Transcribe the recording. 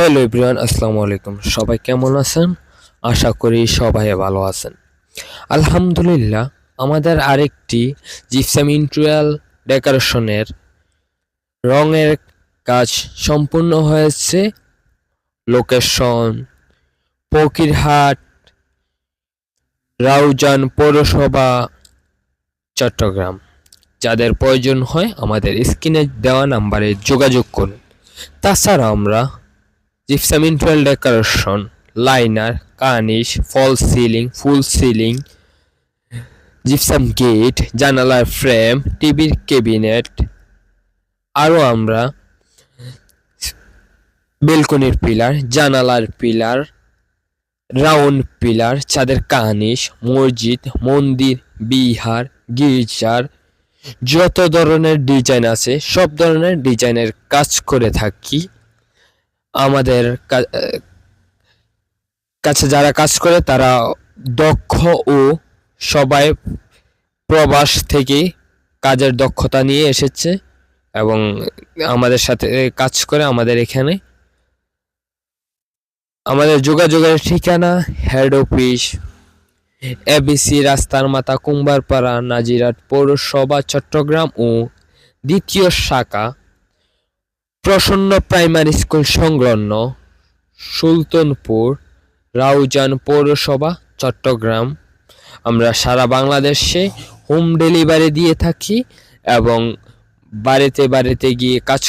Hello everyone, আসসালামু আলাইকুম। সবাই কেমন আছেন? আশা করি সবাই ভালো আছেন। আলহামদুলিল্লাহ, আমাদের আরেকটি জিপসাম ইন্টেরিয়র ডেকোরেশনের রঙের কাজ সম্পূর্ণ হয়েছে। লোকেশন ফকিরহাট, রাউজান পৌরসভা, চট্টগ্রাম। যাদের প্রয়োজন হয় আমাদের স্ক্রিনে দেওয়া নাম্বারে যোগাযোগ করুন। তাছাড়া আমরা gypsum interior decoration, liner, cornice, fall ceiling, full ceiling, gypsum gate, জানালার ফ্রেম, টিভির ক্যাবিনেট, আরও আমরা বেলকনির পিলার, জানালার পিলার, রাউন্ড পিলার, ছাদের কার্নিশ, মসজিদ, মন্দির, বিহার, গির্জার যত ধরনের ডিজাইন আছে সব ধরনের ডিজাইনের কাজ করে থাকি। আমাদের কাছে যারা কাজ করে তারা দক্ষ ও সবাই প্রবাস থেকে কাজের দক্ষতা নিয়ে এসেছে এবং আমাদের সাথে কাজ করে আমাদের এখানে। আমাদের যোগাযোগের ঠিকানা হেড অফিস এবিসি রাস্তার মাথা, কুম্বারপাড়া, নাজিরহাট পৌরসভা, চট্টগ্রাম ও দ্বিতীয় শাখা প্রসন্ন প্রাইমারি স্কুল সংলগ্ন সুলতানপুর, রাউজান পৌরসভা, চট্টগ্রাম। আমরা সারা বাংলাদেশে হোম ডেলিভারি দিয়ে থাকি এবং বাড়িতে বাড়িতে গিয়ে কাজ